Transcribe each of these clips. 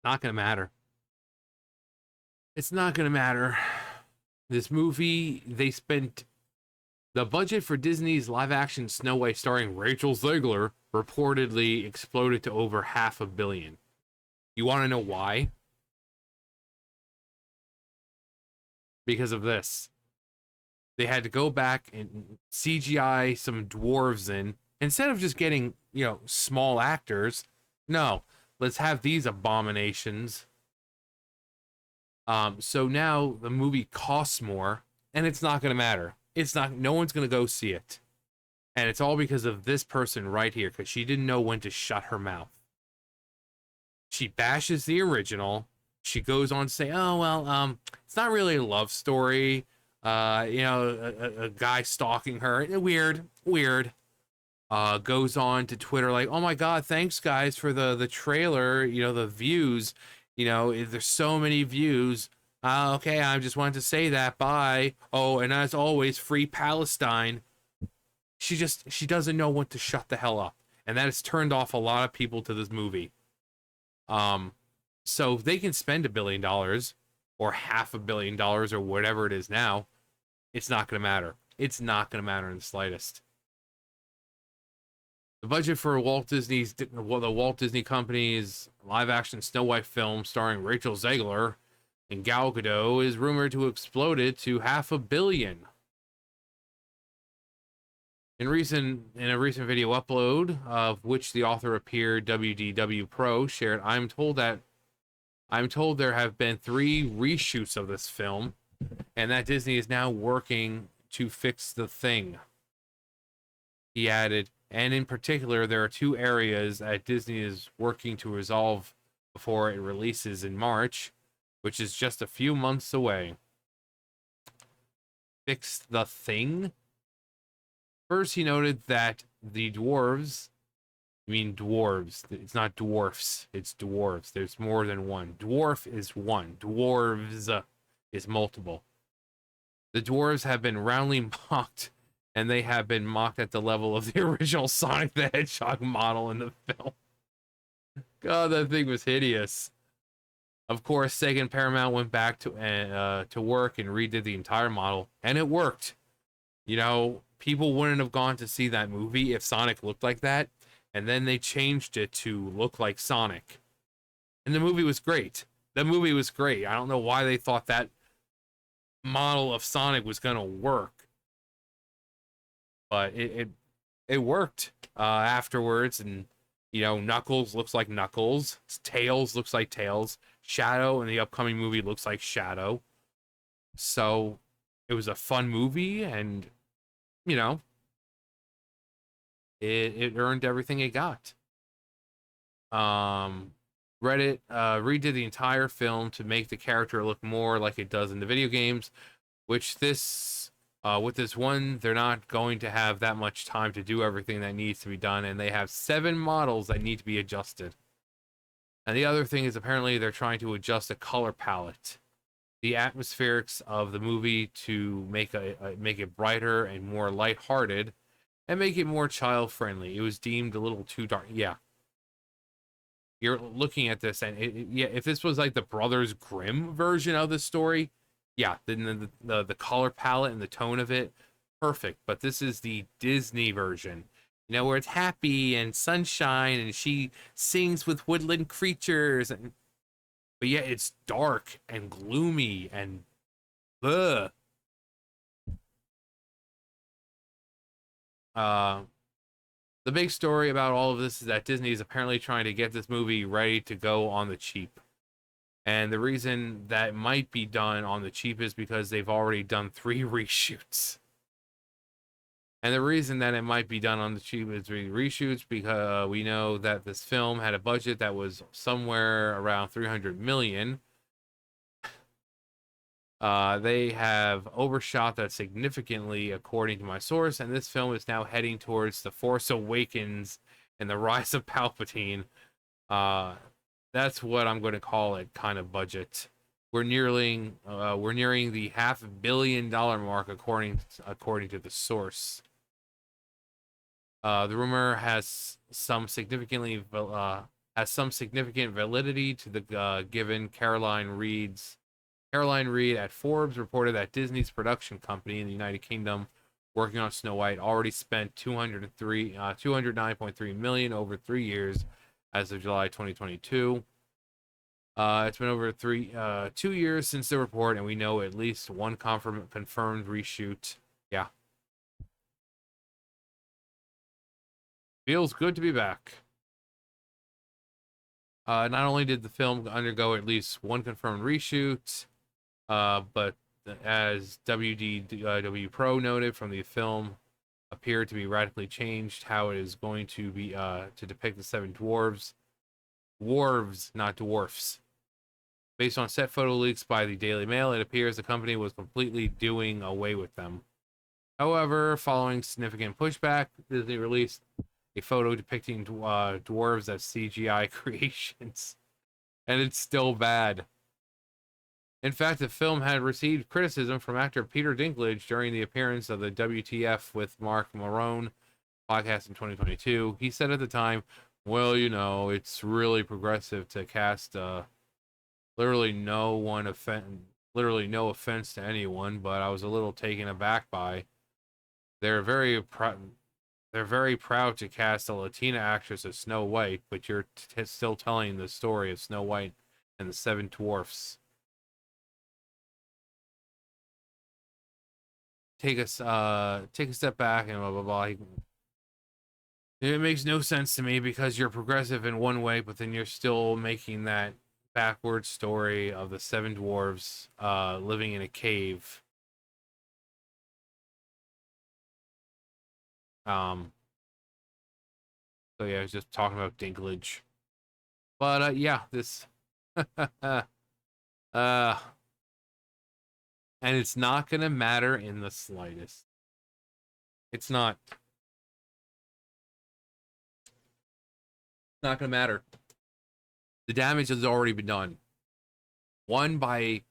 Not gonna matter. It's not gonna matter. This movie, they spent the budget for Disney's live-action Snow White starring Rachel Zegler reportedly exploded to over $500 million. You want to know why? Because of this. They had to go back and CGI some dwarves in instead of just getting, small actors. No, let's have these abominations. So now the movie costs more, and it's not going to matter. It's not. No one's going to go see it, and it's all because of this person right here, because she didn't know when to shut her mouth. She bashes the original. She goes on to say, "Oh well, it's not really a love story. A guy stalking her. Weird, weird." Goes on to Twitter like, "Oh my God, thanks guys for the trailer. The views. There's so many views. Okay, I just wanted to say that. Bye. Oh, and as always, free Palestine." She doesn't know when to shut the hell up, and that has turned off a lot of people to this movie. Um, so they can spend $1 billion or $500 million or whatever it is now. It's not gonna matter. It's not gonna matter in the slightest. The budget for the Walt Disney Company's live-action Snow White film starring Rachel Zegler and Gal Gadot is rumored to have exploded to $500 million. In a recent video upload of which the author appeared, WDW Pro shared, I'm told there have been 3 reshoots of this film, and that Disney is now working to fix the thing. He added, and in particular, there are 2 areas that Disney is working to resolve before it releases in March, which is just a few months away. Fix the thing? First, he noted that the dwarves, it's not dwarfs, it's dwarves. There's more than one. Dwarf is one, dwarves is multiple. The dwarves have been roundly mocked, and they have been mocked at the level of the original Sonic the Hedgehog model in the film. God, that thing was hideous. Of course, Sega and Paramount went back to work and redid the entire model, and it worked. People wouldn't have gone to see that movie if Sonic looked like that, and then they changed it to look like Sonic. And the movie was great. The movie was great. I don't know why they thought that model of Sonic was going to work, but it worked afterwards. And Knuckles looks like Knuckles, Tails looks like Tails, Shadow in the upcoming movie looks like Shadow. So it was a fun movie, and it earned everything it got. Reddit redid the entire film to make the character look more like it does in the video games, which with this one, they're not going to have that much time to do everything that needs to be done, and they have 7 models that need to be adjusted. And the other thing is, apparently they're trying to adjust the color palette, the atmospherics of the movie, to make it brighter and more lighthearted, and make it more child friendly. It was deemed a little too dark. Yeah, you're looking at this, and if this was like the Brothers Grimm version of the story, yeah, then the color palette and the tone of it, perfect. But this is the Disney version, where it's happy and sunshine, and she sings with woodland creatures, but yeah, it's dark and gloomy and ugh. The big story about all of this is that Disney is apparently trying to get this movie ready to go on the cheap. And the reason that it might be done on the cheap is because they've already done 3 reshoots. And the reason that it might be done on the cheap is 3 reshoots because we know that this film had a budget that was somewhere around $300 million. They have overshot that significantly, according to my source, and this film is now heading towards The Force Awakens and The Rise of Palpatine. That's what I'm going to call it, kind of budget. We're nearing the $500 million mark, according to the source. The rumor has has some significant validity to the given. Caroline Reed at Forbes reported that Disney's production company in the United Kingdom working on Snow White already spent 209.3 million over 3 years as of July 2022. It's been over 2 years since the report, and we know at least one confirmed reshoot. Yeah. Feels good to be back. Not only did the film undergo at least one confirmed reshoot, but as WDW Pro noted, from the film appeared to be radically changed how it is going to be to depict the seven dwarves. Dwarves, not dwarfs. Based on set photo leaks by the Daily Mail, it appears the company was completely doing away with them. However, following significant pushback, Disney released a photo depicting dwarves as CGI creations, and it's still bad. In fact, the film had received criticism from actor Peter Dinklage during the appearance of the WTF with Mark Marone podcast in 2022. He said at the time, well, you know, it's really progressive to cast literally no offense to anyone, but I was a little taken aback by. They're very proud to cast a Latina actress as Snow White, but you're still telling the story of Snow White and the Seven Dwarfs. Take a step back and blah blah blah. It makes no sense to me because you're progressive in one way, but then you're still making that backward story of the seven dwarves living in a cave. So yeah, I was just talking about Dinklage. But yeah, this and it's not gonna matter in the slightest. It's not gonna matter. The damage has already been done. One, by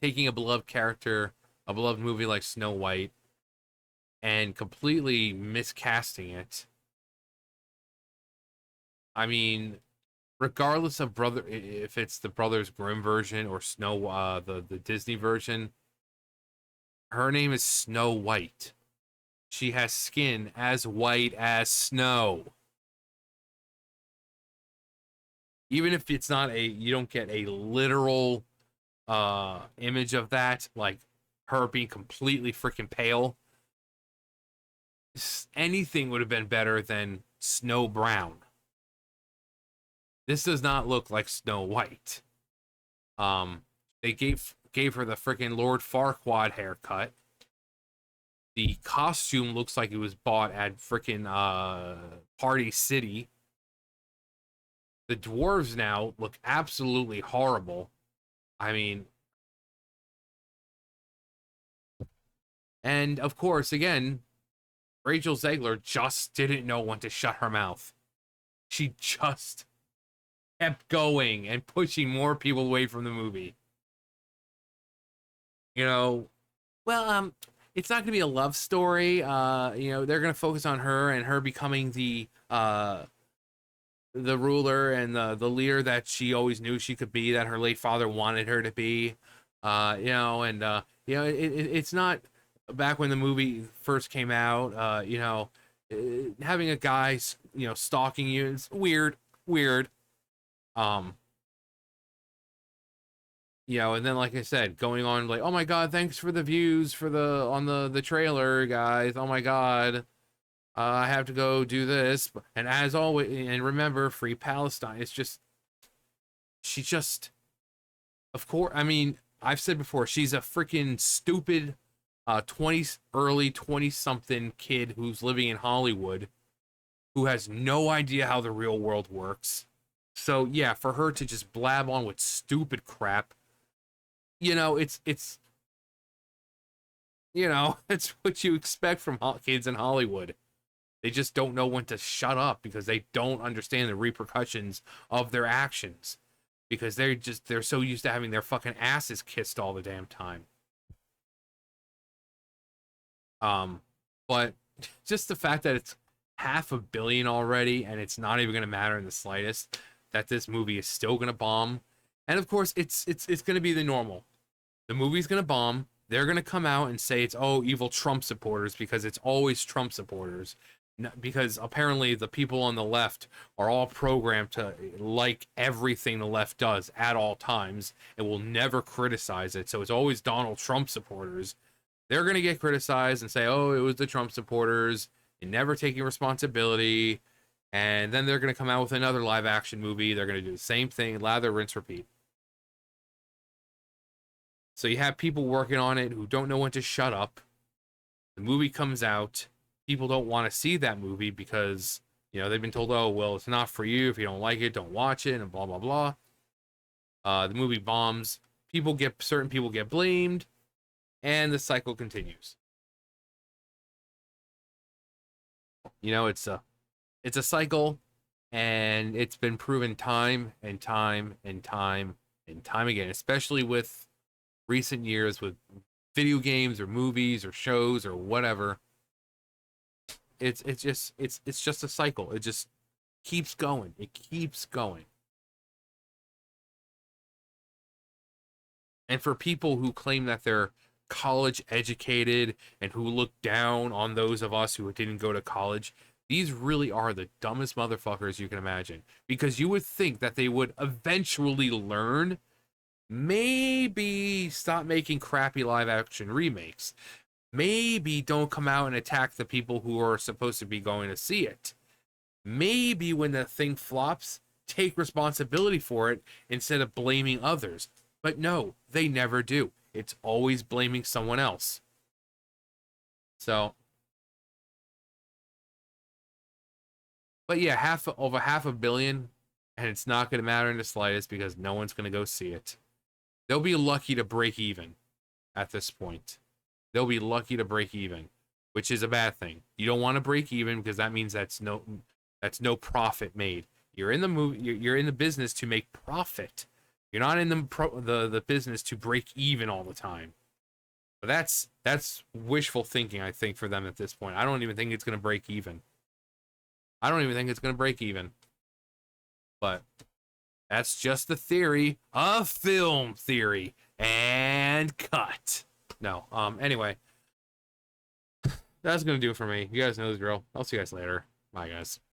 taking a beloved character, a beloved movie like Snow White, and completely miscasting it. I mean, regardless of if it's the Brothers Grimm version or the Disney version, her name is Snow White. She has skin as white as snow. Even if it's not you don't get a literal image of that, like her being completely freaking pale. Anything would have been better than Snow Brown. This does not look like Snow White. They gave her the freaking Lord Farquaad haircut. The costume looks like it was bought at freaking Party City. The dwarves now look absolutely horrible. I mean, and of course, again, Rachel Zegler just didn't know when to shut her mouth. She just kept going and pushing more people away from the movie. You know, well, it's not going to be a love story. You know, they're going to focus on her and her becoming the ruler and the leader that she always knew she could be, that her late father wanted her to be. You know, and you know, it's not back when the movie first came out. You know, having a guy, you know, stalking you is weird. You know, and then like I said, going on like, oh my god, thanks for the views for the trailer, guys. Oh my god. I have to go do this. And as always, and remember, free Palestine. It's just, she just, of course, I mean, I've said before, she's a freaking stupid early 20 something kid who's living in Hollywood who has no idea how the real world works. So yeah, for her to just blab on with stupid crap, you know, it's you know, it's what you expect from kids in Hollywood. They just don't know when to shut up because they don't understand the repercussions of their actions, because they're so used to having their fucking asses kissed all the damn time. But just the fact that 500 million already, and it's not even going to matter in the slightest that this movie is still going to bomb. And of course, it's going to be the normal. The movie's going to bomb. They're going to come out and say it's, oh, evil Trump supporters, because it's always Trump supporters. Because apparently the people on the left are all programmed to like everything the left does at all times and will never criticize it. So it's always Donald Trump supporters. They're going to get criticized and say, oh, it was the Trump supporters and never taking responsibility. And then they're going to come out with another live action movie. They're going to do the same thing, lather, rinse, repeat. So you have people working on it who don't know when to shut up. The movie comes out. People don't want to see that movie because, you know, they've been told, oh, well, it's not for you. If you don't like it, don't watch it, and blah, blah, blah. The movie bombs. Certain people get blamed, and the cycle continues. You know, it's a cycle, and it's been proven time and time and time and time again, especially with recent years with video games or movies or shows or whatever. It's just a cycle. It just keeps going. It keeps going. And for people who claim that they're college educated and who look down on those of us who didn't go to college, these really are the dumbest motherfuckers you can imagine. Because you would think that they would eventually learn, maybe stop making crappy live action remakes. Maybe don't come out and attack the people who are supposed to be going to see it. Maybe when the thing flops, take responsibility for it instead of blaming others. But no, they never do. It's always blaming someone else. So, but yeah, over 500 million, and it's not going to matter in the slightest because no one's going to go see it. They'll be lucky to break even at this point. They'll be lucky to break even, which is a bad thing. You don't want to break even because that means that's no profit made. You're in the you're in the business to make profit. You're not in the business to break even all the time. But that's wishful thinking, I think, for them at this point. I don't even think it's going to break even. I don't even think it's going to break even. But that's just the theory of film theory and cut. No. Anyway, that's going to do it for me. You guys know the drill. I'll see you guys later. Bye, guys.